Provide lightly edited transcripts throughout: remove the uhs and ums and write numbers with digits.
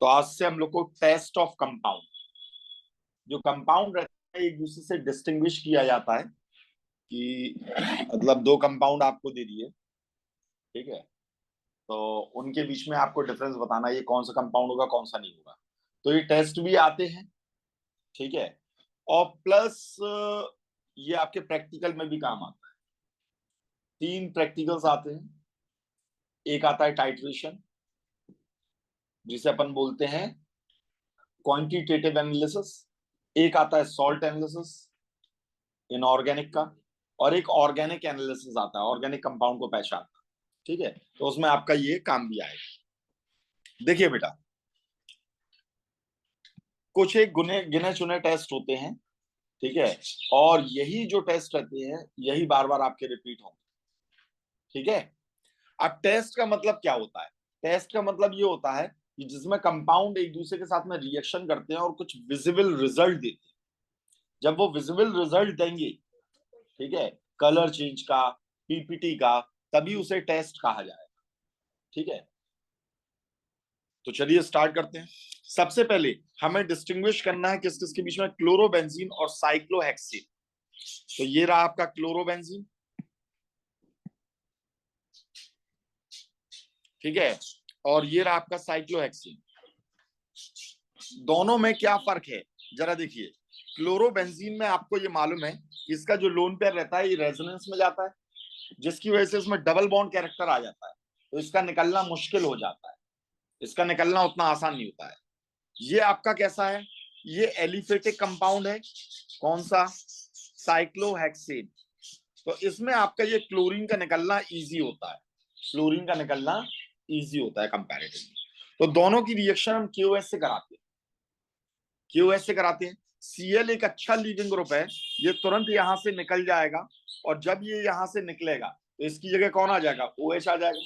तो आज से हम लोग को टेस्ट ऑफ कंपाउंड, जो कंपाउंड रहता है एक दूसरे से डिस्टिंग्विश किया जाता है कि मतलब दो कंपाउंड आपको दे दिए, ठीक है, तो उनके बीच में आपको डिफरेंस बताना है, ये कौन सा कंपाउंड होगा कौन सा नहीं होगा। तो ये टेस्ट भी आते हैं, ठीक है, और प्लस ये आपके प्रैक्टिकल में भी काम आता है। तीन प्रैक्टिकल्स आते हैं। एक आता है टाइट्रेशन, जिसे अपन बोलते हैं क्वांटिटेटिव एनालिसिस। एक आता है सॉल्ट एनालिसिस इनऑर्गेनिक का, और एक ऑर्गेनिक एनालिसिस आता है ऑर्गेनिक कंपाउंड को पहचानना, ठीक है। तो उसमें आपका ये काम भी आएगा। देखिए बेटा, कुछ एक गुने गिने चुने टेस्ट होते हैं, ठीक है, और यही जो टेस्ट रहते हैं यही बार बार आपके रिपीट होंगे, ठीक है। अब टेस्ट का मतलब क्या होता है? टेस्ट का मतलब ये होता है कि जिसमें कंपाउंड एक दूसरे के साथ में रिएक्शन करते हैं और कुछ विजिबल रिजल्ट देते हैं। जब वो विजिबल रिजल्ट देंगे, ठीक है, कलर चेंज का, पीपीटी का, तभी उसे टेस्ट कहा जाएगा, ठीक है। तो चलिए स्टार्ट करते हैं। सबसे पहले हमें डिस्टिंग्विश करना है किस किस के बीच में, क्लोरोबेंजीन और साइक्लोहेक्सेन। तो ये रहा आपका क्लोरोबेंजीन, ठीक है, और ये रहा आपका साइक्लोहेक्सेन। दोनों में क्या फर्क है जरा देखिए। क्लोरोबेंजीन में आपको ये मालूम है कि इसका जो लोन पेयर रहता है ये रेजोनेंस में जाता है, जिसकी वजह से उसमें डबल बॉन्ड कैरेक्टर आ जाता है, तो इसका निकलना मुश्किल हो जाता है, इसका निकलना उतना आसान नहीं होता है। ये आपका कैसा है? ये एलिफेटिक कंपाउंड है। कौन सा? साइक्लोहेक्सेन। तो इसमें आपका ये क्लोरीन का निकलना इजी होता है, क्लोरीन का निकलना इजी होता है कंपैरेटिवली। तो दोनों की रिएक्शन हम क्यूएस से कराते हैं, क्यूएस से कराते हैं। सीएल एक अच्छा लीविंग ग्रुप है, ये तुरंत यहां से निकल जाएगा, और जब ये यहां से निकलेगा तो इसकी जगह कौन आ जाएगा? ओएच आ जाएगा।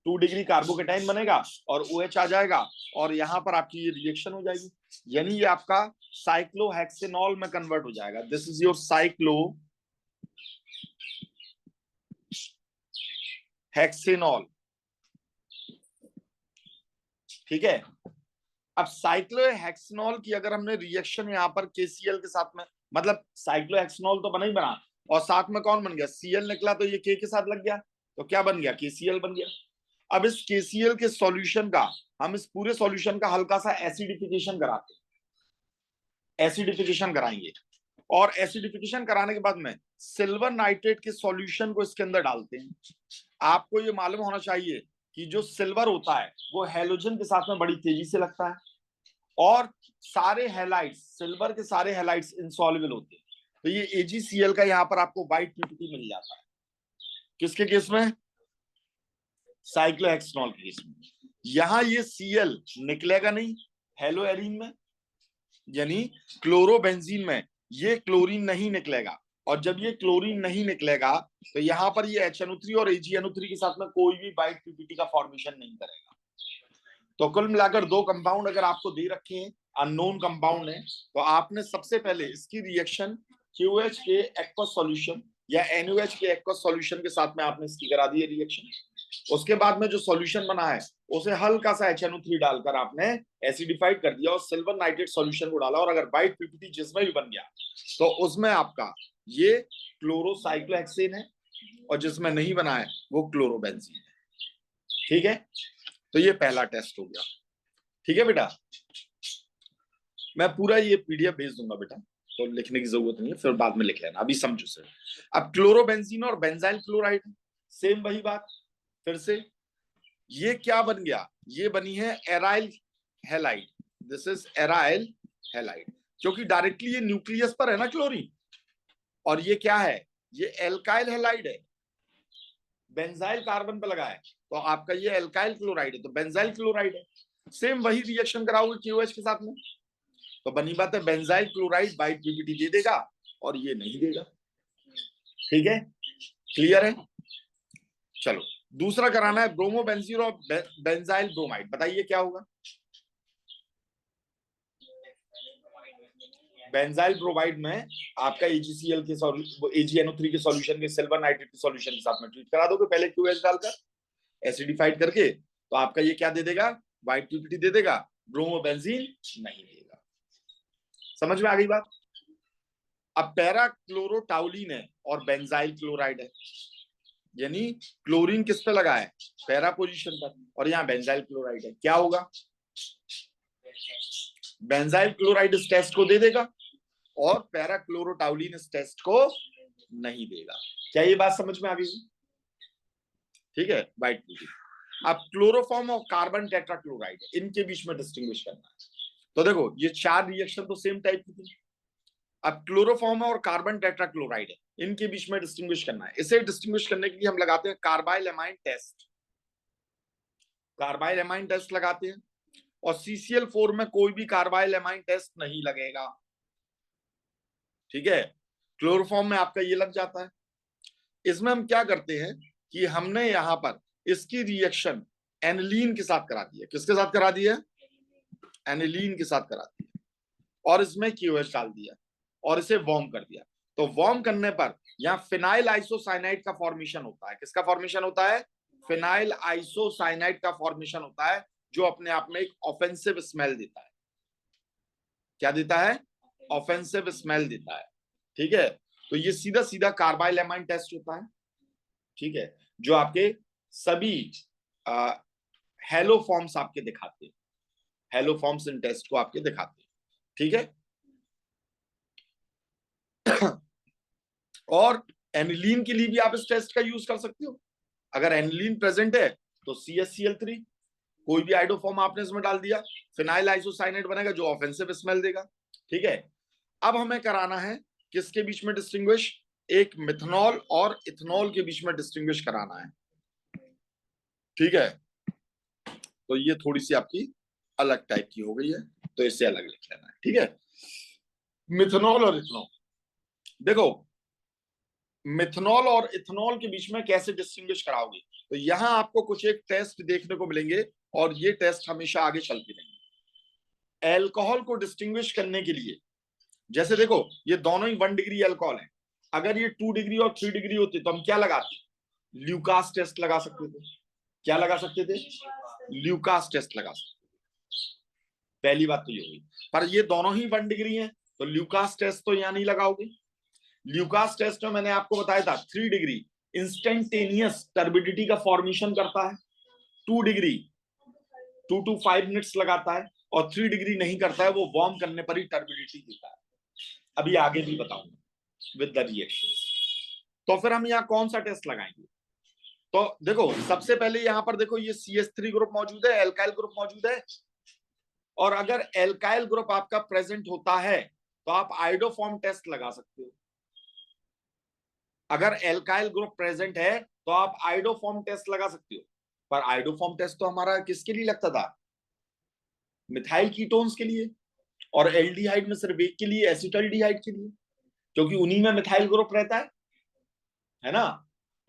2 डिग्री कार्बोकेटाइन बनेगा और OH आ जाएगा, और यहां पर आपकी ये रिएक्शन हो जाएगी, यानी ये आपका साइक्लोहेक्सेनॉल में कन्वर्ट हो जाएगा। दिस इज योर साइक्लोहेक्सेनॉल, ठीक है। अब साइक्लोहेक्सेनॉल की अगर हमने रिएक्शन यहां पर KCl के साथ में, मतलब साइक्लोहेक्सेनॉल तो बना ही बना, और साथ में कौन बन गया? Cl निकला, तो ये K के साथ लग गया, तो क्या बन गया? KCl बन गया। अब इस KCl के सॉल्यूशन का, हम इस पूरे सॉल्यूशन का हल्का सा एसिडिफिकेशन कराते हैं, एसिडिफिकेशन कराएंगे, और एसिडिफिकेशन कराने के बाद में सिल्वर नाइट्रेट के सॉल्यूशन को इसके अंदर डालते हैं। आपको ये मालूम होना चाहिए कि जो सिल्वर होता है वो हेलोजन के साथ में बड़ी तेजी से लगता है, और सारे हेलाइट्स, सिल्वर के सारे हेलाइट्स इनसॉल्युबल होते हैं। तो ये AgCl का यहाँ पर आपको व्हाइट पीपीटी मिल जाता है। किसके केस में? साइक्लोहेक्सेनॉल के केस में। यहां ये Cl निकलेगा नहीं हेलो एरीन में, यानी क्लोरोबेंजीन में ये क्लोरीन नहीं निकलेगा, और जब ये क्लोरीन नहीं निकलेगा तो यहां पर ये HNO3 और AgNO3 के साथ में कोई भी व्हाइट पीपीटी का फॉर्मेशन नहीं करेगा। तो कुल मिलाकर दो कंपाउंड अगर आपको दे रखे हैं, अननोन कंपाउंड है, तो आपने सबसे पहले इसकी रिएक्शन QH के एक्वस सॉल्यूशन या NaOH के एक्वस सॉल्यूशन के साथ में आपने इसकी करा दी है रिएक्शन। उसके बाद में जो सॉल्यूशन बना है उसे हल्का सा HNO3 डालकर आपने एसिडिफाइड कर दिया और सिल्वर नाइट्रेट सॉल्यूशन को डाला, और अगर व्हाइट पीपीटी जिसमें भी बन गया तो उसमें आपका ये क्लोरोसाइक्लोहेक्सेन है, और जिसमें नहीं बना है वो क्लोरोबेंजीन है, ठीक है। तो ये पहला टेस्ट हो गया, ठीक है बेटा। मैं पूरा ये PDF भेज दूंगा बेटा, तो लिखने की जरूरत नहीं है, फिर बाद में लिख लेना, अभी समझो सर। अब क्लोरोबेंजीन और बेंजाइल क्लोराइड, सेम वही बात फिर से। ये क्या बन गया? ये बनी है aryl halide. This is aryl halide, क्योंकि डायरेक्टली ये न्यूक्लियस पर है ना क्लोरीन, और ये क्या है? ये एल्काइल हैलाइड है, बेंजाइल कार्बन पे लगा है, तो आपका ये एल्काइल क्लोराइड है, तो बेंजाइल क्लोराइड है। सेम वही रिएक्शन कराओगे KOH के साथ में, तो बनी बात है बेंजाइल क्लोराइड व्हाइट पीपीटी दे देगा और ये नहीं देगा, ठीक है, क्लियर है। चलो दूसरा कराना है ब्रोमोबेंजीन और बेंजाइल ब्रोमाइड। बताइए क्या होगा? बेंजाइल ब्रोमाइड में आपका AgCl के AgNO3 के सॉल्यूशन के सिल्वर नाइट्रेट के सॉल्यूशन के साथ में ट्रीट करा दोगे पहले QH डालकर एसिडिफाइड करके, तो आपका ये क्या दे देगा? व्हाइट पीपीटी दे देगा, ब्रोमोबेंजीन नहीं देगा। समझ में आ गई बात? अब पैरा क्लोरोटाउलिन है और बेंजाइल क्लोराइड है, यानी क्लोरीन किस पे लगा है? पैरा पोजीशन पर, और यहाँ बेंजाइल क्लोराइड है। क्या होगा? बेंजाइल क्लोराइड इस टेस्ट को दे देगा और पैरा क्लोरोटाउलिन इस टेस्ट को नहीं देगा। क्या ये बात समझ में आ गई? ठीक है, वाइट प्रोटीन। अब क्लोरोफॉर्म और कार्बन टेट्राक्लोराइड, इनके बीच में डिस्टिंग्विश करना है। तो देखो ये 4 रिएक्शन तो सेम टाइप की थी। अब क्लोरोफॉर्म और कार्बन टेट्राक्लोराइड है, इनके बीच में डिस्टिंग्विश करना है। इसे डिस्टिंग्विश करने के लिए हम लगाते हैं carbylamine test. Carbylamine test लगाते हैं, और CCl4 में कोई भी कार्बाइल एमाइन टेस्ट नहीं लगेगा। ठीक है, क्लोरोफॉर्म में आपका ये लग जाता है। इसमें हम क्या करते हैं कि हमने यहां पर इसकी रिएक्शन एनिलीन के साथ करा दी है। किसके साथ करा दी है? एनिलीन के साथ करा दी है, और इसमें QH डाल दिया और इसे वार्म कर दिया। तो वार्म करने पर यहाँ फिनाइल आइसोसाइनाइड का फॉर्मेशन होता है। किसका फॉर्मेशन होता है? फिनाइल आइसोसाइनाइड का फॉर्मेशन होता है, जो अपने आप में एक ऑफेंसिव स्मेल देता है। क्या देता है? ऑफेंसिव स्मेल देता है। ठीक है, तो ये सीधा सीधा कार्बाइल एमाइन टेस्ट होता है। ठीक है, जो आपके सभी हेलो फॉर्म्स आपके दिखाते हैं, हेलो फॉर्म्स इन टेस्ट को आपके दिखाते हैं। ठीक है, और एनिलीन के लिए भी आप इस टेस्ट का यूज कर सकते हो। अगर एनिलीन प्रेजेंट है तो CHCl3, कोई भी आइडोफॉर्म आपने इसमें डाल दिया, फिनाइल आइसोसाइनेट बनेगा जो ऑफेंसिव स्मेल देगा। ठीक है, अब हमें कराना है किसके बीच में डिस्टिंग्विश? एक मिथनॉल और इथनॉल के बीच में डिस्टिंग्विश कराना है। ठीक है, तो ये थोड़ी सी आपकी अलग टाइप की हो गई है, तो इसे अलग लिख लेना है। ठीक है, मिथनॉल और इथनॉल। देखो मिथनॉल और इथनॉल के बीच में कैसे डिस्टिंग्विश कराओगे? तो यहां आपको कुछ एक टेस्ट देखने को मिलेंगे, और ये टेस्ट हमेशा आगे चलते रहेंगे। एल्कोहल को डिस्टिंग्विश करने के लिए, जैसे देखो ये दोनों ही 1 डिग्री एल्कोहल है, अगर ये 2 डिग्री और 3 डिग्री होते तो हम क्या लगाते? ल्यूकास टेस्ट लगा सकते थे। क्या लगा सकते थे? ल्यूकास टेस्ट लगा सकते थे। पहली बात तो ये हुई, पर ये दोनों ही 1 डिग्री हैं, तो ल्यूकास टेस्ट तो यहां नहीं लगाओगे। ल्यूकास टेस्ट में मैंने आपको बताया था 3 डिग्री इंस्टेंटेनियस टर्बिडिटी का फॉर्मेशन करता है, 2 डिग्री 2 to 5 मिनट्स लगाता है, और 3 डिग्री नहीं करता है, वो वार्म करने पर ही टर्बिडिटी देता है। अभी आगे भी बताऊंगा विद द रिएक्शंस। तो फिर हम यहाँ कौन सा टेस्ट लगाएंगे? तो देखो सबसे पहले यहाँ पर देखो ये CH3 ग्रुप मौजूद है, एल्काइल ग्रुप मौजूद है, और अगर एल्काइल ग्रुप आपका प्रेजेंट होता है तो आप आइडोफॉर्म टेस्ट लगा सकते हो। अगर एल्काइल ग्रुप प्रेजेंट है तो आप आइडोफॉर्म टेस्ट लगा सकते हो, पर आइडोफॉर्म टेस्ट तो हमारा किसके लिए लगता था? मिथाइल कीटोन्स के लिए, और एल्डिहाइड में सिर्फ एक के लिए, एसिटल्डिहाइड के लिए, क्योंकि उन्हीं में मिथाइल ग्रुप रहता है ना।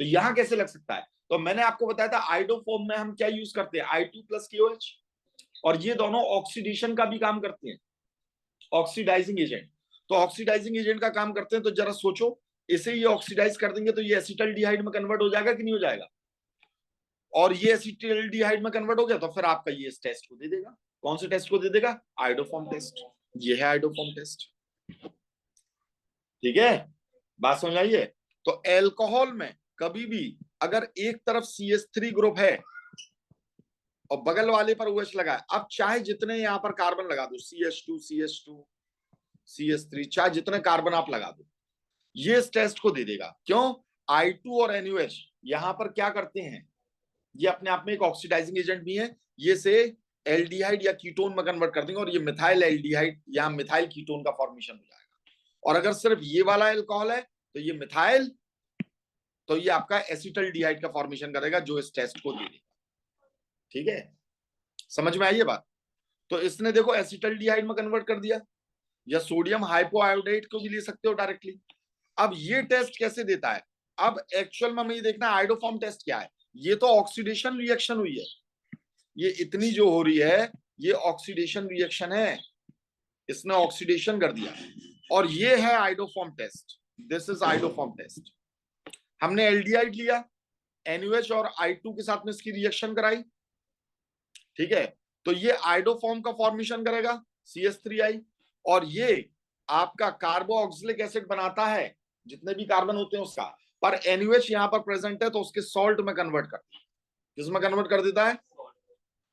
तो यहां कैसे लग सकता है? तो मैंने आपको बताया था आइडोफॉर्म में हम क्या यूज करते हैं? I2+KOH, और ये दोनों ऑक्सीडेशन का भी काम करते हैं, ऑक्सीडाइजिंग एजेंट। तो ऑक्सीडाइजिंग एजेंट का काम करते हैं, तो जरा सोचो इसे ये ऑक्सीडाइज कर देंगे तो ये एसिटल्डिहाइड में कन्वर्ट हो जाएगा कि नहीं हो जाएगा? और ये एसिटल्डिहाइड में कन्वर्ट हो गया तो फिर आपका ये इस टेस्ट को दे देगा। कौन से टेस्ट को दे देगा? Iodoform test. ये है आइडोफॉर्म टेस्ट। ठीक है, बात समझ आई है? तो एल्कोहल में कभी भी अगर एक तरफ CH3 ग्रुप है और बगल वाले पर OH लगा है, अब चाहे जितने यहां पर कार्बन लगा दो, CH2 CH2 CH3, चाहे जितने कार्बन आप लगा दो, ये इस टेस्ट को दे देगा। क्यों? I2 और NUH यहां पर क्या करते हैं? ये अपने आप में एक ऑक्सीडाइजिंग एजेंट भी है, ये से एल्डिहाइड या कीटोन में कन्वर्ट कर देंगे, और ये मिथाइल एल्डिहाइड या मिथाइल कीटोन का फॉर्मेशन हो जाएगा। और अगर सिर्फ ये वाला एल्कोहल है तो ये मिथाइल, तो ये आपका एसिटल्डिहाइड का फॉर्मेशन करेगा, जो इस टेस्ट को दे देगा। ठीक है, समझ में आई ये बात? तो इसने देखो एसिटल्डिहाइड में कन्वर्ट कर दिया, या सोडियम हाइपोआयोडाइड को भी ले सकते हो डायरेक्टली। अब ये टेस्ट कैसे देता है? अब एक्चुअल में हमें ये देखना है आइडोफॉर्म टेस्ट क्या है। ये तो ऑक्सीडेशन रिएक्शन हुई है, ये इतनी जो हो रही है ये ऑक्सीडेशन रिएक्शन है, इसने ऑक्सीडेशन कर दिया, और ये है iodoform test. This is iodoform test. हमने एल्डिहाइड लिया, NUH और I2 के साथ में इसकी रिएक्शन कराई, ठीक है, तो ये आइडोफॉर्म का फॉर्मेशन करेगा CH3I, और ये आपका कार्बोक्सिलिक एसिड बनाता है जितने भी कार्बन होते हैं उसका, पर NaOH यहां पर प्रेजेंट है तो उसके सॉल्ट में कन्वर्ट कर, किसमें कन्वर्ट कर देता है,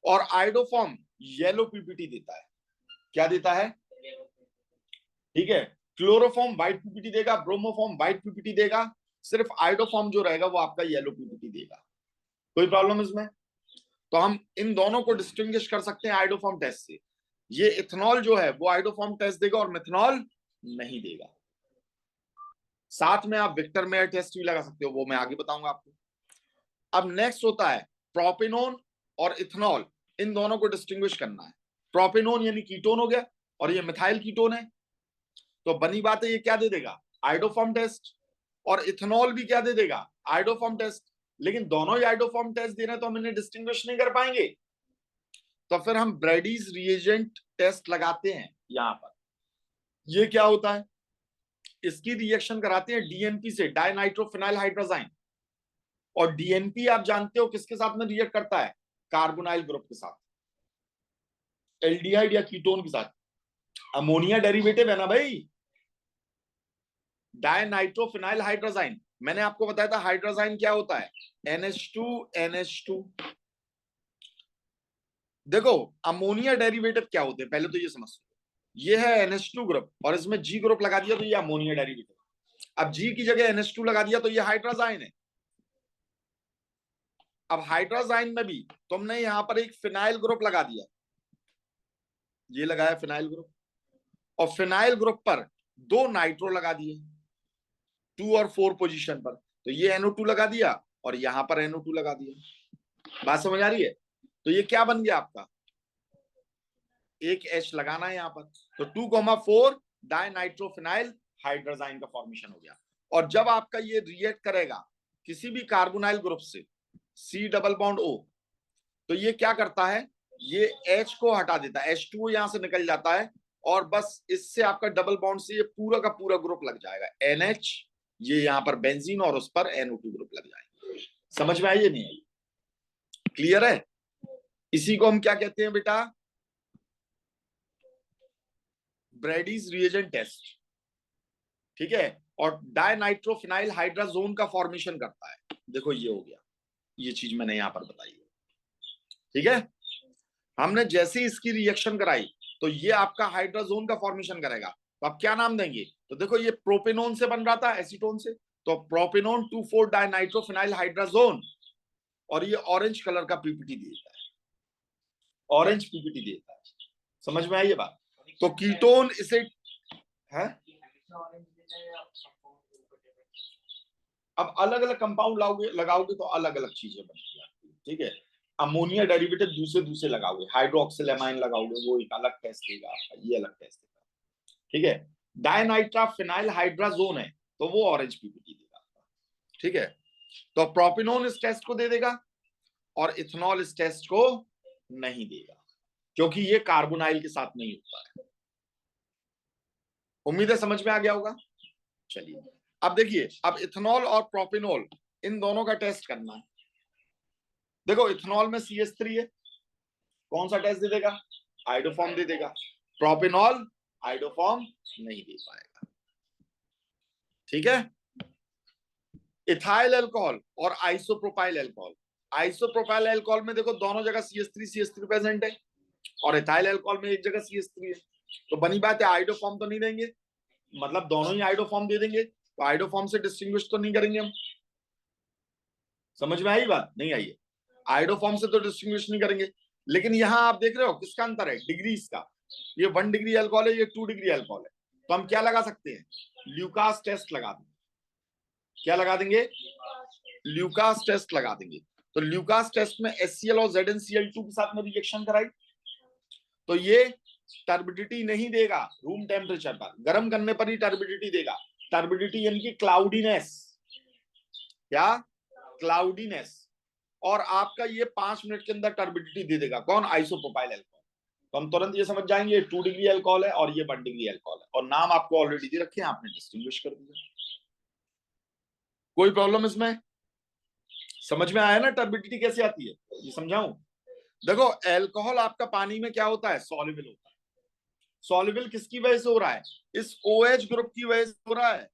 और आइडोफॉर्म येलो पीपीटी देता है। क्या देता है, ठीक है, क्लोरोफॉर्म व्हाइट पीपीटी देगा, ब्रोमोफॉर्म व्हाइट पीपीटी देगा, सिर्फ आइडोफॉर्म जो रहेगा वो आपका येलो पीपीटी देगा। कोई प्रॉब्लम इसमें? तो हम इन दोनों को डिस्टिंग्विश कर सकते हैं आइडोफॉर्म टेस्ट से। ये इथेनॉल जो है वो आइडोफॉर्म टेस्ट देगा और मिथेनॉल नहीं देगा। साथ में आप विक्टर मेयर टेस्ट भी लगा सकते हो, वो मैं आगे बताऊंगा आपको। अब नेक्स्ट होता है प्रोपेनोन और इथेनॉल, इन दोनों को डिस्टिंग्विश करना है। प्रोपेनोन यानी कीटोन हो गया और ये मिथाइल कीटोन है, तो बनी बात है ये क्या दे देगा, आइडोफॉर्म टेस्ट, और इथेनॉल भी क्या दे देगा, आइडोफॉर्म टेस्ट। लेकिन दोनों ही आइडोफॉर्म टेस्ट दे रहे हैं तो हम इन्हें डिस्टिंग्विश नहीं कर पाएंगे, तो फिर हम ब्रैडीज रिएजेंट टेस्ट लगाते हैं यहां पर। ये क्या होता है, इसकी रिएक्शन कराते हैं डीएनपी से, डाइनाइट्रोफिनाइल हाइड्रोजाइन, और डीएनपी आप जानते हो किसके साथ में रिएक्ट करता है, कार्बोनाइल ग्रुप के साथ, एल्डिहाइड या कीटोन के साथ। अमोनिया डेरिवेटिव है ना भाई, डाइनाइट्रोफिनाइल हाइड्रोजाइन। मैंने आपको बताया था हाइड्रोजाइन क्या होता है, NH2NH2। देखो अमोनिया डेरिवेटिव क्या होते हैं पहले तो ये समझ, ये है NH2 ग्रुप और इसमें G ग्रुप लगा दिया तो ये अमोनिया डेरिवेटिव। अब G की जगह NH2 लगा दिया तो ये हाइड्रोजाइन है। अब हाइड्रोजाइन में भी तुमने यहां पर एक फिनाइल ग्रुप लगा दिया, ये लगाया फिनाइल ग्रुप, और फिनाइल ग्रुप पर दो नाइट्रो लगा दिए 2 और 4 पोजीशन पर, तो ये NO2 लगा दिया और यहां पर NO2 लगा दिया। बात समझ आ रही है? तो ये क्या बन गया आपका, एक H लगाना है यहां पर, तो 2,4 डाइनाइट्रोफिनाइल हाइड्रोजाइन का फॉर्मेशन हो गया। और जब आपका ये रिएक्ट करेगा किसी भी कार्बोनाइल ग्रुप से C डबल बॉन्ड O, तो ये क्या करता है, ये H को हटा देता है, H2 यहां से निकल जाता है, और बस इससे आपका डबल बॉन्ड से ये पूरा का पूरा ग्रुप लग जाएगा NH, ये यहां पर बेंजीन और उस पर NO2 ग्रुप लग जाएगा। समझ में आई या नहीं आई? क्लियर है? इसी को हम क्या कहते हैं बेटा, ब्रैडीज रिएजेंट टेस्ट, ठीक है। और डाइनाइट्रोफिनाइल हाइड्राजोन का फॉर्मेशन करता है, देखो ये हो गया, ये चीज मैंने यहां पर बताई है, ठीक है। हमने जैसे इसकी रिएक्शन कराई तो ये आपका हाइड्राजोन का फॉर्मेशन करेगा, तो आप क्या नाम देंगे, तो देखो ये प्रोपेनोन से बन रहा था एसीटोन से, तो प्रोपेनोन 2,4 डाइनाइट्रोफिनाइल हाइड्राजोन, और ये ऑरेंज कलर का पीपीटी देता है, ऑरेंज पीपीटी देता है। समझ में आई ये बात? तो कीटोन इसे है, अब अलग अलग कंपाउंड लगाओगे तो अलग अलग चीजें बनेगी, ठीक है। अमोनिया डेरिवेटिव दूसरे दूसरे लगाओगे, हाइड्रोक्सिल लगाओगे वो एक अलग टेस्ट देगा आपका, ये अलग टेस्ट देगा, ठीक है। डाइनाइट्रोफिनाइल हाइड्राजोन है तो वो ऑरेंज पीपीटी देगा, ठीक है। तो प्रोपिनोन इस टेस्ट को दे देगा और इथेनॉल इस टेस्ट को नहीं देगा, क्योंकि ये कार्बोनाइल के साथ नहीं होता है। उम्मीद है समझ में आ गया होगा। चलिए अब देखिए, अब इथेनॉल और प्रोपिनोल इन दोनों का टेस्ट करना है। देखो इथेनॉल में CH3 है, कौन सा टेस्ट दे देगा, आइडोफॉर्म दे देगा। प्रोपिनॉल आइडोफॉर्म नहीं दे पाएगा, ठीक है। इथाइल अल्कोहल और आइसोप्रोपाइल अल्कोहल, आइसोप्रोपाइल अल्कोहल में देखो दोनों जगह CH3 प्रेजेंट है, और इथाइल अल्कोहल में एक जगह CH3 है, तो बनी बात है आइडोफॉर्म तो नहीं देंगे, मतलब दोनों ही आइडोफॉर्म दे देंगे, तो आइडोफॉर्म से डिस्टिंग्विश तो नहीं करेंगे हम। समझ में आई बात? नहीं आई है? आइडोफॉर्म से तो डिस्टिंग्विश नहीं करेंगे, लेकिन यहां आप देख रहे हो किसका अंतर है, डिग्रीज का। ये 1 डिग्री अल्कोहल है, ये 2 डिग्री अल्कोहल है, तो हम क्या लगा सकते हैं, ल्यूकास टेस्ट लगा देंगे। क्या लगा देंगे, ल्यूकास टेस्ट लगा देंगे। तो ल्यूकास टेस्ट में HCl और ZnCl2 के साथ में रिएक्शन कराई तो ये टर्बिडिटी नहीं देगा, रूम टेम्परेचर पर, गर्म करने पर ही टर्बिडिटी देगा। टर्बिडिटी यानी कि क्लाउडीनेस, क्या, क्लाउडीनेस, और आपका ये 5 मिनट के अंदर टर्बिडिटी दे देगा। कौन, आइसोप्रोपाइल अल्कोहल। तो हम तुरंत ये समझ जाएंगे 2 डिग्री अल्कोहल है और ये 1 डिग्री अल्कोहल है, और नाम आपको ऑलरेडी दे रखे हैं, आपने डिस्टिंग्विश कर दिया। कोई प्रॉब्लम इसमें? समझ में आया ना टर्बिडिटी कैसे आती है, ये समझाऊं? देखो एल्कोहल आपका पानी में क्या होता है, सॉल्युबल होता है। सॉल्युबल किसकी वजह से हो रहा है, इस OH ग्रुप की वजह से हो रहा है,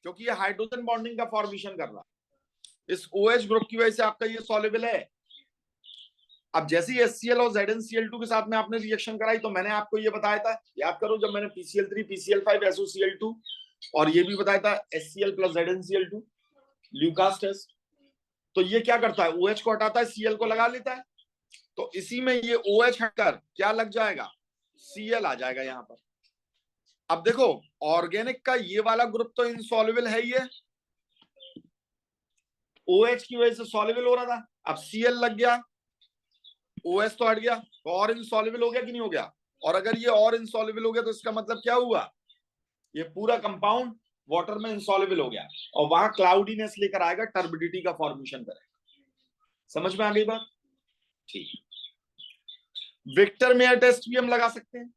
क्योंकि ये हाइड्रोजन बॉन्डिंग का फॉर्मेशन कर रहा है। इस OH ग्रुप की वजह से आपका ये सॉल्युबल है। अब जैसे ही HCl और ZnCl2 के साथ में आपने रिएक्शन कराई, तो मैंने आपको ये बताया था, याद करो, जब मैंने PCl3 PCl5 SOCl2 और ये भी बताया था HCl plus ZnCl2 Lucas test. तो ये क्या करता है, OH को हटाता है, Cl को लगा लेता है। तो इसी में ये OH हटकर क्या लग जाएगा, Cl आ जाएगा यहां पर। अब देखो ऑर्गेनिक का ये वाला ग्रुप तो इनसॉल्युबल है ही है, OH की वजह से सॉल्युबल हो रहा था, अब Cl लग गया, OH तो हट गया, तो और इनसॉल्युबल हो गया कि नहीं हो गया। और अगर ये और इनसॉल्युबल हो गया तो इसका मतलब क्या हुआ, ये पूरा कंपाउंड वाटर में इनसॉल्युबल हो गया, और वहां क्लाउडीनेस लेकर आएगा, टर्बिडिटी का फॉर्मेशन करेगा। समझ में आ गई बात, ठीक। विक्टर मेयर टेस्ट भी हम लगा सकते हैं।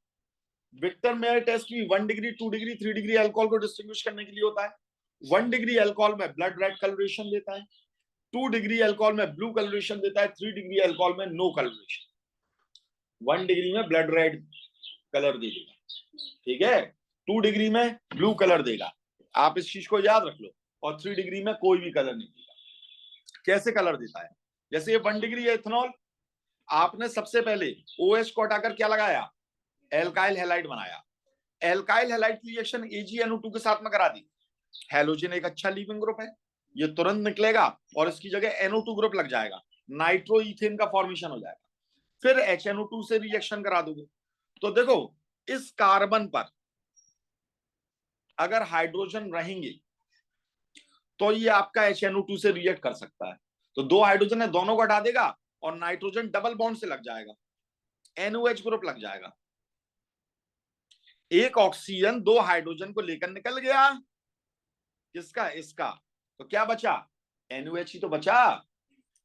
विक्टर मेयर टेस्ट भी 1 डिग्री 2 डिग्री 3 डिग्री अल्कोहल को डिस्टिंग्विश करने के लिए होता है। 1 डिग्री अल्कोहल में ब्लड रेड कलरेशन देता है, 2 डिग्री अल्कोहल में ब्लू कलरेशन देता है, 3 डिग्री अल्कोहल में नो कलरेशन। 1 डिग्री में ब्लड रेड कलर दे देगा, ठीक है, 2 डिग्री में ब्लू कलर देगा, आप इस चीज को याद रख लो, और 3 डिग्री में कोई भी कलर नहीं देगा। कैसे कलर देता है, जैसे ये 1 डिग्री एथेनॉल, आपने सबसे पहले OH को हटाकर क्या लगाया, एल्काइल हैलाइड बनाया। एल्काइल हैलाइड की रिएक्शन AgNO2 के साथ में करा दी। हैलोजन एक अच्छा लीविंग ग्रुप है, ये तुरंत निकलेगा और इसकी जगह NO2 ग्रुप लग जाएगा, नाइट्रो इथेन का फॉर्मेशन हो जाएगा। फिर HNO2 से रिएक्शन करा दोगे, तो देखो इस कार्बन पर अगर हाइड्रोजन रहेंगे तो ये आपका HNO2 से रिएक्ट कर सकता है। तो 2 हाइड्रोजन है, दोनों को हटा देगा और नाइट्रोजन डबल बॉन्ड से लग जाएगा, NOH ग्रुप लग जाएगा। एक ऑक्सीजन 2 हाइड्रोजन को लेकर निकल गया, किसका, इसका, तो क्या बचा, NOH ही तो बचा,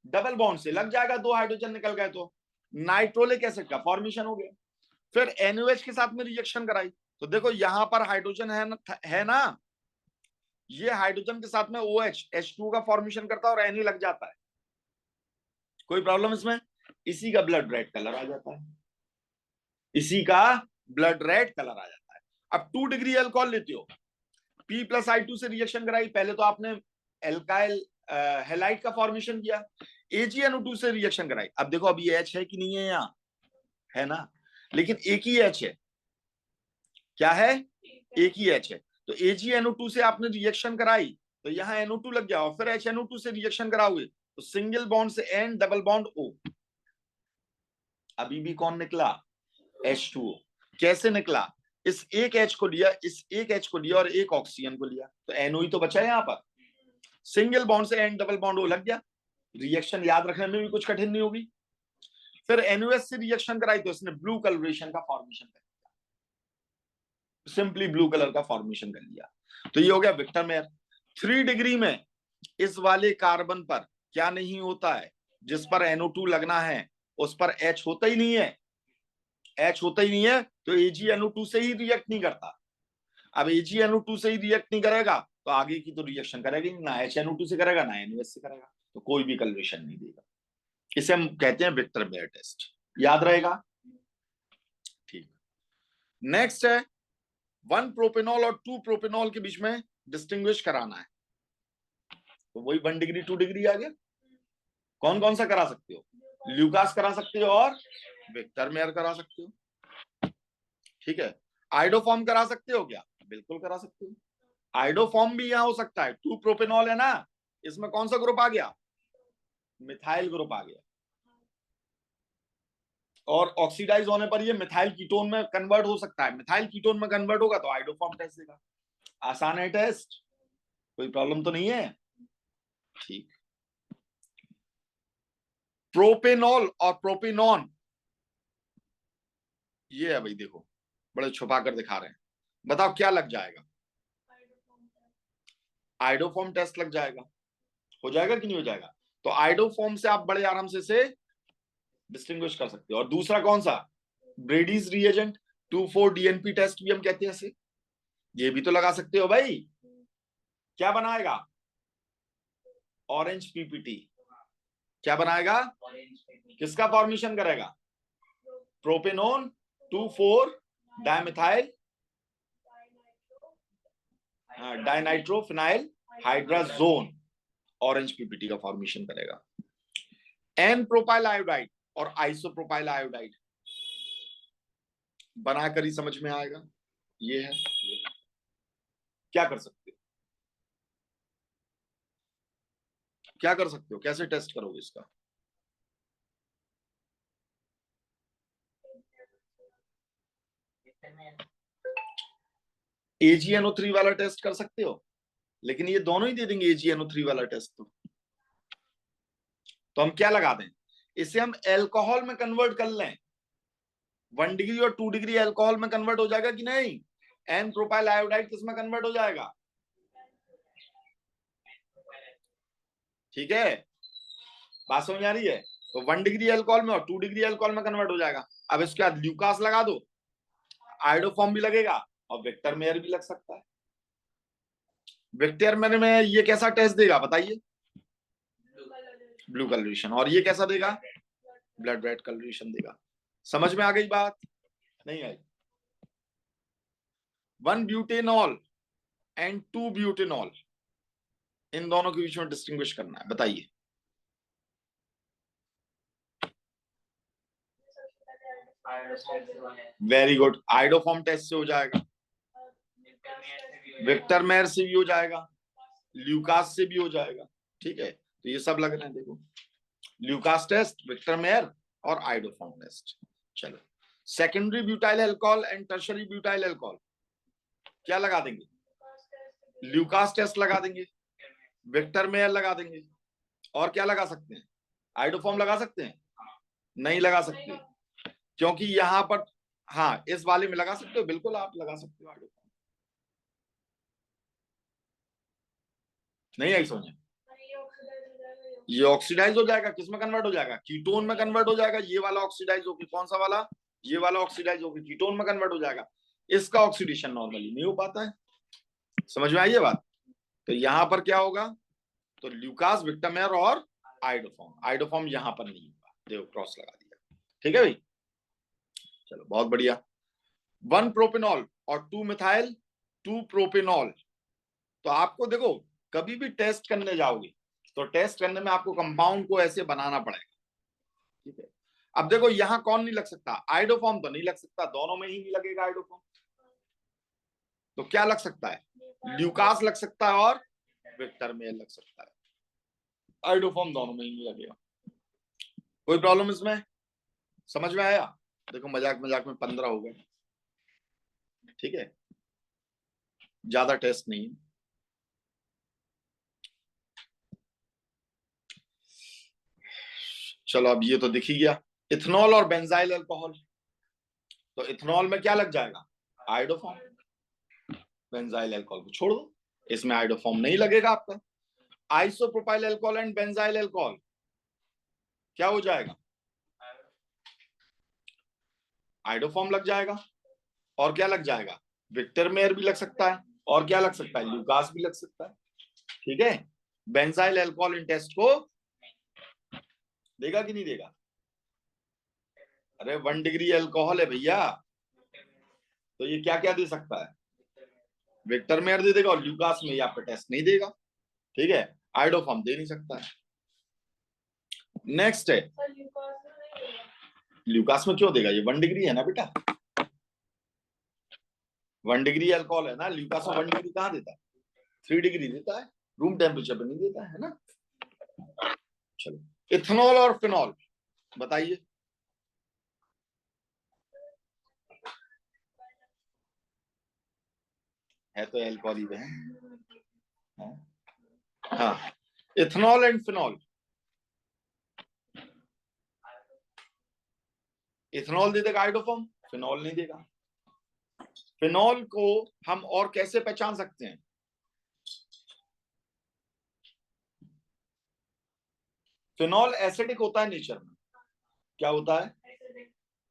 डबल बॉन्ड से लग जाएगा, 2 हाइड्रोजन निकल गए तो नाइट्रोलिक एसिड का फॉर्मेशन हो गया। फिर NOH के साथ में रिएक्शन कराई, तो देखो यहां पर हाइड्रोजन है ना, ये हाइड्रोजन के साथ में OH H2 का फॉर्मेशन करता है और Na लग जाता है। कोई प्रॉब्लम इसमें, इसी का ब्लड रेड कलर आ जाता है, इसी का ब्लड रेड कलर आ जाता है। अब 2 डिग्री अल्कोहल लेते हो, P प्लस I2 से रिएक्शन कराई, पहले तो आपने एल्काइल हैलाइड का फॉर्मेशन किया, AgNO2 से रिएक्शन कराई। अब देखो अब ये H है कि नहीं है, यहाँ है ना, लेकिन एक ही H है, क्या है, एक ही H है। तो AgNO2 से आपने रिएक्शन कराई तो यहाँ NO2 लग गया, और फिर HNO2 से रिएक्शन कराओगे तो सिंगल बॉन्ड से N, डबल बॉन्ड O, अभी भी कौन निकला, H2O। कैसे निकला, इस एक H को लिया, इस एक H को लिया और एक ऑक्सीजन को लिया, तो NO ही तो बचा है यहाँ पर, सिंगल बॉन्ड से N, डबल बॉन्ड O लग गया। रिएक्शन याद रखने में भी कुछ कठिन नहीं होगी। फिर NOS से रिएक्शन कराई तो इसने ब्लू कलरेशन का फॉर्मेशन कर दिया, सिंपली ब्लू कलर का फॉर्मेशन कर लिया। तो ये हो गया विक्टर मेयर। 3 डिग्री में इस वाले कार्बन पर क्या नहीं होता है, जिस पर NO2 लगना है उस पर H होता ही नहीं है, H होता ही नहीं है, तो AgNO2 से ही रिएक्ट नहीं करता। अब AgNO2 से ही रिएक्ट नहीं करेगा तो आगे की तो रिएक्शन करेगा ना HNO2 से करेगा ना NOS से करेगा, तो कोई भी कलरेशन नहीं देगा। इसे हम कहते हैं विक्टर मेयर टेस्ट, याद रहेगा, ठीक। नेक्स्ट है 1 प्रोपेनॉल और 2 प्रोपेनॉल के बीच में डिस्टिंग्विश कराना है, तो वही 1 डिग्री 2 डिग्री आ गया। कौन कौन सा करा सकते हो, ल्यूकास करा सकते हो और विक्टर मेयर करा सकते हो, ठीक है। आइडोफॉर्म करा सकते हो क्या, बिल्कुल करा सकते हो। आइडोफॉर्म भी यहां हो सकता है, 2 प्रोपेनॉल है ना, इसमें कौन सा ग्रुप आ गया, मिथाइल ग्रुप आ गया, और ऑक्सीडाइज होने पर ये मिथाइल कीटोन में कन्वर्ट हो सकता है, मिथाइल कीटोन में कन्वर्ट होगा तो आइडोफॉर्म टेस्ट देगा। आसान है टेस्ट, कोई प्रॉब्लम तो नहीं है, ठीक। प्रोपेनॉल और प्रोपेनॉन, ये है भाई, देखो बड़े छुपा कर दिखा रहे हैं, बताओ क्या लग जाएगा, आइडोफॉर्म टेस्ट लग जाएगा, हो जाएगा कि नहीं हो जाएगा। तो आइडोफॉर्म से आप बड़े आराम से डिस्टिंग्विश कर सकते हो। और दूसरा कौन सा, ब्रेडीज रिएजेंट 2,4-DNP टेस्ट भी हम कहते हैं इसे, ये भी तो लगा सकते हो भाई। क्या बनाएगा, ऑरेंज PPT, क्या बनाएगा, किसका फॉर्मेशन करेगा, propanone 2,4 dimethyl dinitrophenyl hydrazone, orange PPT का फॉर्मेशन करेगा। एन प्रोपाइल आयोडाइड और आइसोप्रोपाइल आयोडाइड बनाकर ही समझ में आएगा। ये है, क्या कर सकते हो, क्या कर सकते हो, कैसे टेस्ट करोगे इसका? AgNO3 वाला टेस्ट कर सकते हो, लेकिन ये दोनों ही दे देंगे AgNO3 वाला टेस्ट। तो हम क्या लगा दें, इसे हम एल्कोहल में कन्वर्ट कर लें। 1 डिग्री और 2 डिग्री एल्कोहल में कन्वर्ट हो जाएगा कि नहीं? एन प्रोपाइल आयोडाइड किस में कन्वर्ट हो जाएगा? ठीक है, बात समझ आ रही है? तो 1 डिग्री एल्कोहल में और 2 डिग्री एल्कोहल में कन्वर्ट हो जाएगा। अब इसके बाद ल्यूकास लगा दो, आयोडोफॉर्म भी लगेगा और विक्टर मेयर भी लग सकता है। विक्टर मेयर में ये कैसा टेस्ट देगा बताइए? Blue colouration. और ये कैसा देगा? ब्लड रेड कलरेशन देगा। समझ में आ गई बात? नहीं आई? 1 ब्यूटेनॉल एंड 2 ब्यूटेनॉल, इन दोनों के बीच में डिस्टिंग्विश करना है, बताइए। वेरी गुड, आयोडोफॉर्म टेस्ट से हो जाएगा, विक्टर मेयर से भी हो जाएगा, ल्यूकास से भी हो जाएगा। ठीक है, तो ये सब लग रहे हैं, देखो, ल्यूकास टेस्ट, विक्टर मेयर और आयोडोफॉर्म टेस्ट। चलो, secondary butyl alcohol and tertiary butyl alcohol क्या लगा देंगे? ल्यूकास टेस्ट लगा देंगे, विक्टर मेयर लगा देंगे, और क्या लगा सकते हैं? आयोडोफॉर्म लगा सकते हैं? नहीं लगा सकते, क्योंकि यहां पर, हाँ इस वाले में लगा सकते हो, बिल्कुल आप लगा सकते हो आयोडोफॉर्म। नहीं आई समझ? ये ऑक्सीडाइज हो जाएगा, किस में कन्वर्ट हो जाएगा? कीटोन में कन्वर्ट हो जाएगा। ये वाला ऑक्सीडाइज होगी, कौन सा वाला? ये वाला ऑक्सीडाइज होगी, कीटोन में कन्वर्ट हो जाएगा। इसका ऑक्सीडेशन नॉर्मली नहीं हो पाता है। समझ में आई ये बात? तो यहां पर क्या होगा? तो ल्यूकास, विक्टर मेयर और आयोडोफॉर्म। आयोडोफॉर्म यहां पर नहीं होगा, देखो क्रॉस लगा दिया। ठीक है भाई, चलो बहुत बढ़िया। 1 प्रोपेनॉल और 2 मिथाइल 2 प्रोपेनॉल। तो आपको देखो, कभी भी टेस्ट करने जाओगे तो टेस्ट करने में आपको कंपाउंड को ऐसे बनाना पड़ेगा। ठीक है, अब देखो यहां कौन नहीं लग सकता? आयोडोफॉर्म तो नहीं लग सकता, दोनों में ही नहीं लगेगा आयोडोफॉर्म। तो क्या लग सकता है? ल्यूकास लग सकता है और विक्टर मेयर लग सकता है। आयोडोफॉर्म दोनों में ही नहीं लगेगा। कोई प्रॉब्लम इसमें? समझ में आया? देखो मजाक मजाक में 15 हो गए। ठीक है, ज्यादा टेस्ट नहीं। चलो अब ये तो दिख ही गया, इथेनॉल और बेंजाइल अल्कोहल। तो इथेनॉल में क्या लग जाएगा? आयोडोफॉर्म। बेंजाइल अल्कोहल को छोड़ दो, इसमें आयोडोफॉर्म नहीं लगेगा आपका। Isopropyl alcohol and benzyl alcohol क्या हो जाएगा? आयोडोफॉर्म लग जाएगा, और क्या लग जाएगा? विक्टर मेयर भी लग सकता है, और क्या लग सकता है? ल्यूकास भी लग सकता है। ठीक है, बेंजाइल अल्कोहल इन टेस्ट को देगा कि नहीं देगा? अरे 1 डिग्री अल्कोहल है भैया, तो ये क्या क्या दे सकता है? विक्टर मेयर दे देगा, और ल्यूकास में ये आपका टेस्ट नहीं देगा। ठीक है, आयोडोफॉर्म दे नहीं सकता है। नेक्स्ट है, ल्यूकास में क्यों देगा? ये 1 डिग्री है ना बेटा, 1 डिग्री अल्कोहल है ना, ल्यूकास में 1 डिग्री कहाँ देता है? 3 डिग्री देता है, रूम टेम्परेचर पे नहीं देता है ना। चलो, इथेनॉल और फिनॉल बताइए। है तो एल्कोहल ही है। हाँ, इथेनॉल एंड फिनॉल। इथेनॉल दे देगा आयोडोफॉर्म, फिनॉल नहीं देगा। फिनॉल को हम और कैसे पहचान सकते हैं? फिनॉल एसिडिक होता है नेचर में। क्या होता है?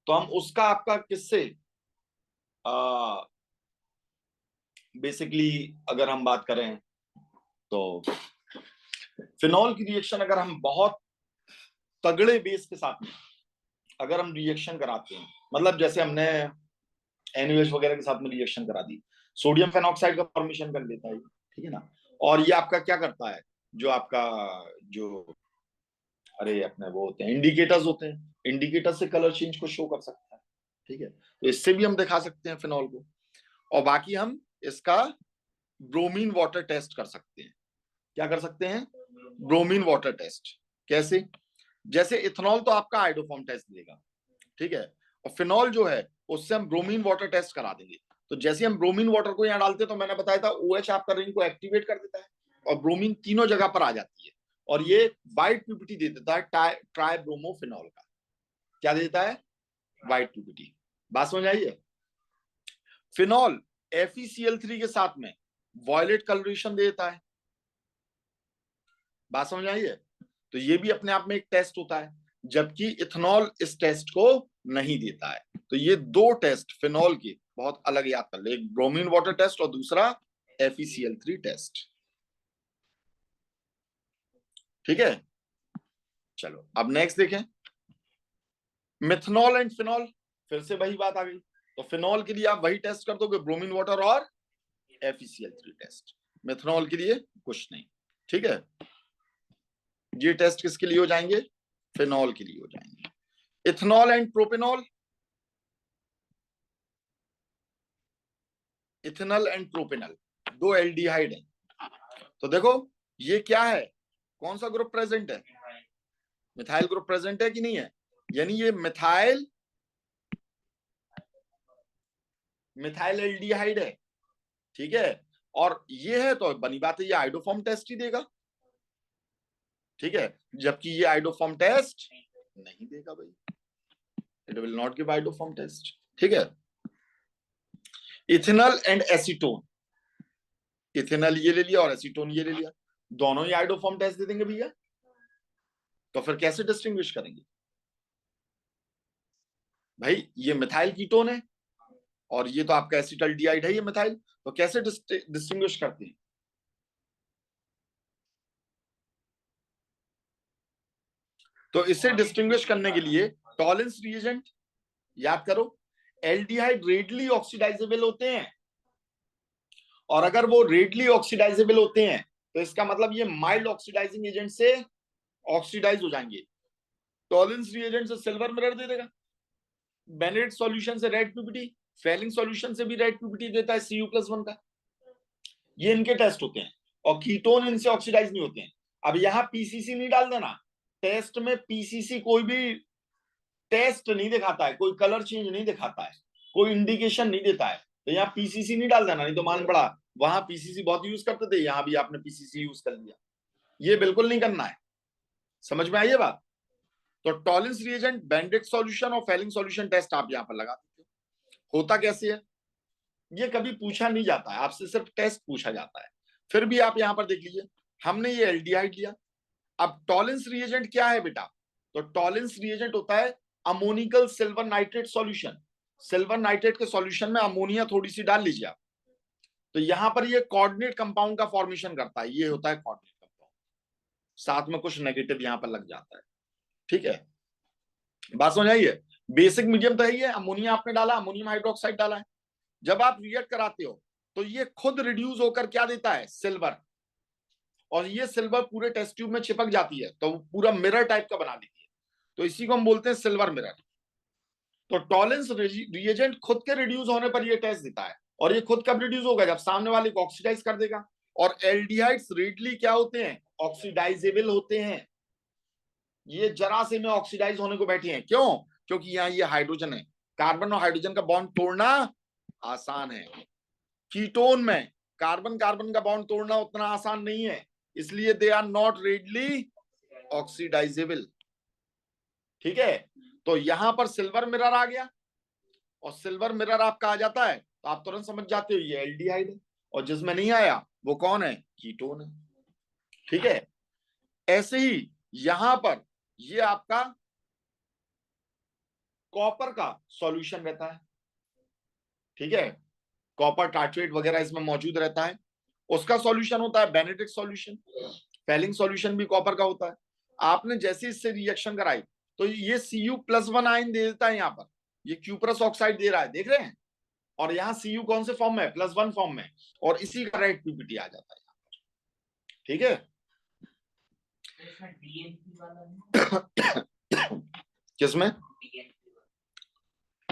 तो हम उसका आपका किससे, बेसिकली अगर हम बात करें तो फिनॉल की रिएक्शन अगर हम बहुत तगड़े बेस के साथ में अगर हम रिएक्शन कराते हैं, मतलब जैसे हमने NaOH वगैरह के साथ में रिएक्शन करा दी, सोडियम फेनॉक्साइड का फॉर्मेशन कर लेता है, ठीक है ना। और ये आपका क्या करता है, जो आपका जो अरे अपने वो होते हैं इंडिकेटर्स होते हैं, इंडिकेटर से कलर चेंज को शो कर सकता है, ठीक है। तो इससे भी हम दिखा सकते हैं फिनॉल को। और बाकी हम इसका ब्रोमीन वाटर टेस्ट कर सकते हैं। क्या कर सकते हैं? Bromine water test. कैसे? जैसे इथेनॉल तो आपका आइडोफॉर्म टेस्ट देगा, ठीक है, और फिनॉल जो है उससे हम ब्रोमीन वाटर टेस्ट करा देंगे। तो जैसे हम ब्रोमीन वाटर को यहाँ डालते हैं तो मैंने बताया था OH आपका रिंग को एक्टिवेट कर देता है और ब्रोमीन तीनों जगह पर आ जाती है, और ये वाइट पीपीटी दे देता है ट्राइब्रोमोफिनॉल का। क्या दे देता है? White PPT. बात समझ आई है? फिनॉल FeCl3 के साथ में वॉयलेट कलरेशन देता है। बात समझ आई है? तो ये भी अपने आप में एक टेस्ट होता है, जबकि इथेनॉल इस टेस्ट को नहीं देता है। तो ये दो टेस्ट फिनॉल के बहुत अलग याद कर ले, एक ब्रोमीन वाटर टेस्ट और दूसरा FeCl3 टेस्ट, ठीक है। चलो अब नेक्स्ट देखें, मिथनॉल एंड फिनॉल। फिर से वही बात आ गई। तो फिनॉल के लिए आप वही टेस्ट कर दोगे, ब्रोमीन वाटर और FeCl3 टेस्ट। मिथनॉल के लिए कुछ नहीं, ठीक है। ये टेस्ट किसके लिए हो जाएंगे? फिनॉल के लिए हो जाएंगे। Ethanol and propanol, ethanol and propanol दो एल्डिहाइड हैं। तो देखो ये क्या है, कौन सा ग्रुप प्रेजेंट है? मिथाइल ग्रुप प्रेजेंट है कि नहीं है? यानी ये मिथाइल एल्डिहाइड है, ठीक है। और ये है तो बनी बात है ये आइडोफॉर्म टेस्ट ही देगा, ठीक है, जबकि ये आइडोफॉर्म टेस्ट नहीं देगा भाई, it will not give iodoform test, ठीक है। इथेनॉल एंड एसीटोन, इथेनॉल ये ले लिया और एसीटोन ये ले लिया, दोनों ही आइडोफॉर्म टेस्ट दे देंगे भैया। तो फिर कैसे डिस्टिंग्विश करेंगे भाई? ये मिथाइल कीटोन है और ये तो आपका एसिटल्डिहाइड है, ये मिथाइल, तो कैसे डिस्टिंग्विश करते हैं? तो इसे डिस्टिंग्विश करने के लिए टॉलेंस रिएजेंट याद करो, एल्डिहाइड रेडली ऑक्सीडाइजेबल होते हैं, और अगर वो रेडली ऑक्सीडाइजेबल होते हैं तो इसका मतलब ये माइल्ड ऑक्सीडाइजिंग एजेंट से ऑक्सीडाइज हो जाएंगे। टॉलेंस रिएजेंट से सिल्वर मिरर दे देगा, बेनेडिक्ट सॉल्यूशन से रेड पीपीटी, फेलिंग सॉल्यूशन से भी रेड पीपीटी देता है Cu+1 का। ये इनके टेस्ट होते हैं, और कीटोन इनसे ऑक्सीडाइज नहीं होते हैं। अब यहाँ PCC नहीं डाल देना, टेस्ट में PCC कोई भी टेस्ट नहीं दिखाता है, कोई कलर चेंज नहीं दिखाता है, कोई इंडिकेशन नहीं देता है। तो यहाँ PCC नहीं डाल देना, नहीं तो मान पड़ा वहां PCC बहुत यूज करते थे, यहाँ भी आपने PCC यूज कर लिया, ये बिल्कुल नहीं करना है। समझ में आई ये बात? तो टॉलेंस रिएजेंट, बेनेडिक्ट सॉल्यूशन और फेलिंग सॉल्यूशन टेस्ट आप यहाँ पर लगा देते हो। होता कैसे है ये कभी पूछा नहीं जाता है आपसे, सिर्फ टेस्ट पूछा जाता है। फिर भी आप यहाँ पर देख लीजिए, हमने ये एल्डिहाइड लिया। अब टॉलेंस रिएजेंट क्या है बेटा? तो टॉलेंस रिएजेंट होता है ammoniacal silver nitrate solution. Silver nitrate के सॉल्यूशन में अमोनिया थोड़ी सी डाल लीजिए आप, तो यहां पर ये कोऑर्डिनेट कंपाउंड का फॉर्मेशन करता है, ये होता है कोऑर्डिनेट कंपाउंड, साथ में कुछ नेगेटिव यहां पर लग जाता है, ठीक है। बात समझ आई है? बेसिक मीडियम तो है ही है, अमोनिया आपने डाला, अमोनियम हाइड्रोक्साइड डाला है। जब आप रिएक्ट कराते हो तो ये खुद रिड्यूस होकर क्या देता है? सिल्वर, और ये सिल्वर पूरे टेस्ट ट्यूब में चिपक जाती है तो पूरा मिरर टाइप का बना देती है, तो इसी को हम बोलते हैं सिल्वर मिरर। तो टॉलेंस रिएजेंट खुद के रिड्यूस होने पर ये टेस्ट देता है, और ये खुद कब रिड्यूस होगा? जब सामने वाले को ऑक्सीडाइज कर देगा। और एल्डिहाइड्स रेडली क्या होते हैं? ऑक्सीडाइजेबल होते हैं। ये जरा से में ऑक्सीडाइज होने को बैठे हैं, क्यों? क्योंकि यहाँ ये हाइड्रोजन है, कार्बन और हाइड्रोजन का बॉन्ड तोड़ना आसान है। कीटोन में कार्बन कार्बन का बॉन्ड तोड़ना उतना आसान नहीं है, इसलिए they are not readily oxidisable, ठीक है। तो यहां पर सिल्वर मिरर आ गया, और सिल्वर मिरर आपका आ जाता है तो आप तुरंत समझ जाते हो ये एल्डिहाइड है, और जिसमें नहीं आया वो कौन है? कीटोन है, ठीक है। ऐसे ही यहां पर ये आपका कॉपर का सॉल्यूशन रहता है, ठीक है, कॉपर टार्ट्रेट वगैरह इसमें मौजूद रहता है, उसका सॉल्यूशन होता है बेनेडिक्ट सॉल्यूशन। फेलिंग सॉल्यूशन भी कॉपर का होता है। आपने जैसे इससे रिएक्शन कराई तो ये Cu+1 आयन दे देता है यहाँ पर, ये Q+ ऑक्साइड दे रहा है, देख रहे हैं, और यहाँ Cu कौन से फॉर्म में, +1 फॉर्म में, और इसी का रिएक्टिविटी आ जाता है यहाँ पर, ठीक है। किसमें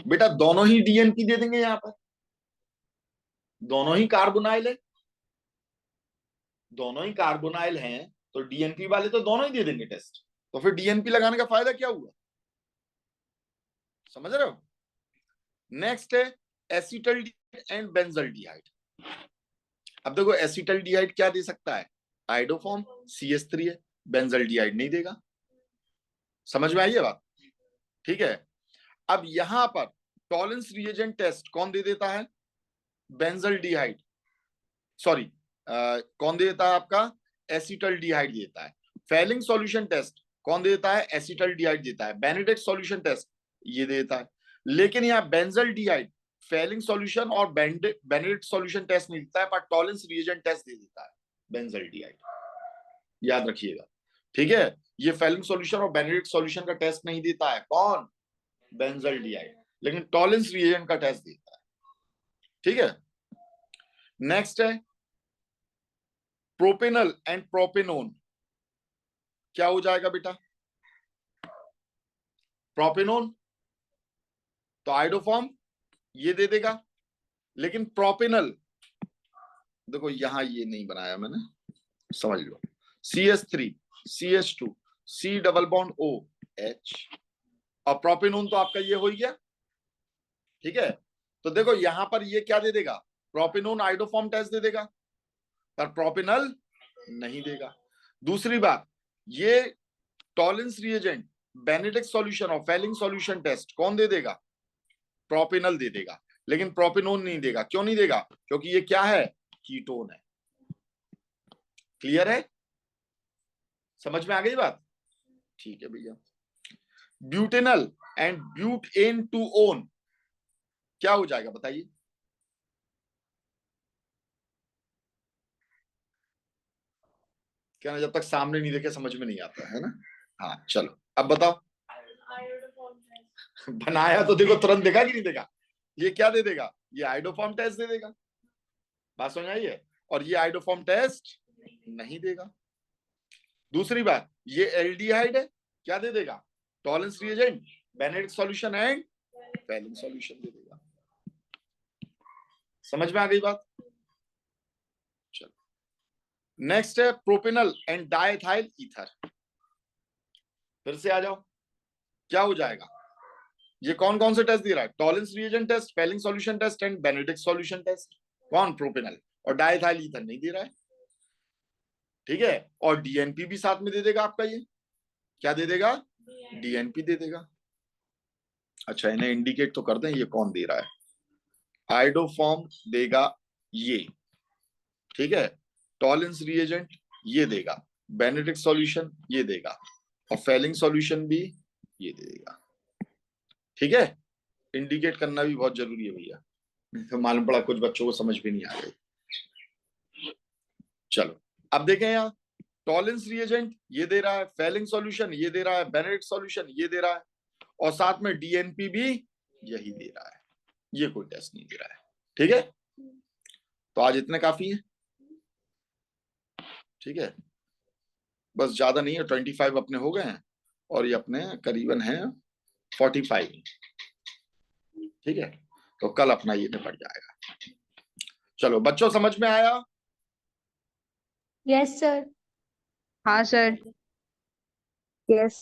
बेटा, दोनों ही DNP दे देंगे यहाँ पर, दोनों ही कार्बोनाइल है, दोनों ही कार्बोनाइल हैं, तो DNP वाले तो दोनों ही दे देंगे टेस्ट, तो फिर DNP लगाने का फायदा क्या हुआ, समझ रहे हो। नेक्स्ट है एसिटल्डिहाइड एंड बेंजल्डिहाइड। अब देखो एसिटल्डिहाइड क्या दे सकता है, आइडोफॉर्म, CH3 है, बेंजल्डिहाइड नहीं देगा, समझ में आई है बात, ठीक है। अब यहां पर टॉलेंस रिएजेंट टेस्ट कौन दे देता है, बेंजल्डिहाइड, सॉरी कौन दे देता है आपका, एसिटल्डिहाइड देता है। फेलिंग सॉल्यूशन टेस्ट कौन देता है, एसिटल्डिहाइड देता है। बेनेडिक्ट सॉल्यूशन टेस्ट ये देता है, लेकिन यहाँ बेंजल्डिहाइड फेलिंग सॉल्यूशन और बेनेडिक्ट सॉल्यूशन टेस्ट नहीं देता है, पर टॉलेंस रिएजेंट टेस्ट दे देता है बेंजल्डिहाइड, याद रखिएगा, ठीक है। ये फेलिंग सॉल्यूशन और बेनेडिक्ट सॉल्यूशन का टेस्ट नहीं देता है, कौन, बेंजल्डिहाइड, लेकिन टॉलेंस रिएजेंट का टेस्ट देता है, ठीक है। नेक्स्ट है प्रोपेनल एंड प्रोपेनोन, क्या हो जाएगा बेटा, प्रोपेनोन तो आइडोफॉर्म ये दे देगा, लेकिन प्रोपेनल देखो यहां ये नहीं बनाया मैंने, समझ लो, CH3 CH2 C double bond OH, और प्रोपेनोन तो आपका ये हो गया, ठीक है। तो देखो यहां पर ये क्या दे देगा, प्रोपेनोन आइडोफॉर्म टेस्ट दे देगा, पर प्रोपेनल नहीं देगा। दूसरी बात, ये टॉलेंस रिएजेंट बेनेडिक्ट सॉल्यूशन और फेलिंग सॉल्यूशन टेस्ट कौन दे देगा, प्रोपेनल दे देगा, लेकिन प्रोपेनोन नहीं देगा। क्यों नहीं देगा, क्योंकि ये क्या है, कीटोन है। क्लियर है, समझ में आ गई बात, ठीक है भैया। ब्यूटेनल एंड ब्यूटेन-2-ओन क्या हो जाएगा बताइए, क्या, जब तक सामने नहीं देखे समझ में नहीं आता है ना। हाँ चलो अब बताओ, बनाया तो देखो तुरंत देखा कि नहीं देखा, ये क्या दे देगा, ये आइडोफॉर्म टेस्ट दे देगा, बात समझ आई है, और ये आइडोफॉर्म टेस्ट नहीं देगा। दूसरी बात, ये एल्डिहाइड है, क्या दे देगा, Tollens reagent Benedict solution and Fehling solution दे देगा, समझ में आ गई बात। चलो नेक्स्ट है प्रोपेनल एंड डाइएथाइल ईथर, फिर से आ जाओ, क्या हो जाएगा, ये कौन कौन से टेस्ट दे रहा है, Tollens reagent test, Fehling solution test and Benedict solution test, कौन, प्रोपेनल, और डाइएथाइल ईथर नहीं दे रहा है, ठीक है। और DNP भी साथ में दे देगा आपका, ये क्या दे देगा, DNP दे देगा। अच्छा इन्हें इंडिकेट तो कर दें, ये कौन दे रहा है, आइडोफॉर्म देगा ये, ठीक है, टॉलेंस रिएजेंट ये देगा, बेनेडिक्ट सॉल्यूशन ये देगा, और फेलिंग सॉल्यूशन भी ये दे देगा, ठीक है। इंडिकेट करना भी बहुत जरूरी है भैया, तो मालूम पड़ा कुछ बच्चों को समझ भी नहीं आ रही। चलो अब देखें यहाँ, टॉलेंस रिएजेंट ये दे रहा है, फेलिंग सॉल्यूशन ये दे रहा है, बेनेडिक्ट सॉल्यूशन ये दे रहा है, और साथ में DNP भी यही दे रहा है, ये कोई टेस्ट नहीं दे रहा है, ठीक है। तो आज इतने काफी है, ठीक है, बस ज्यादा नहीं है, 25 अपने हो गए हैं, और ये अपने करीबन है 45, ठीक है। तो कल अपना ये निपट जाएगा। चलो बच्चों समझ में आया, यस सर। हाँ सर। यस।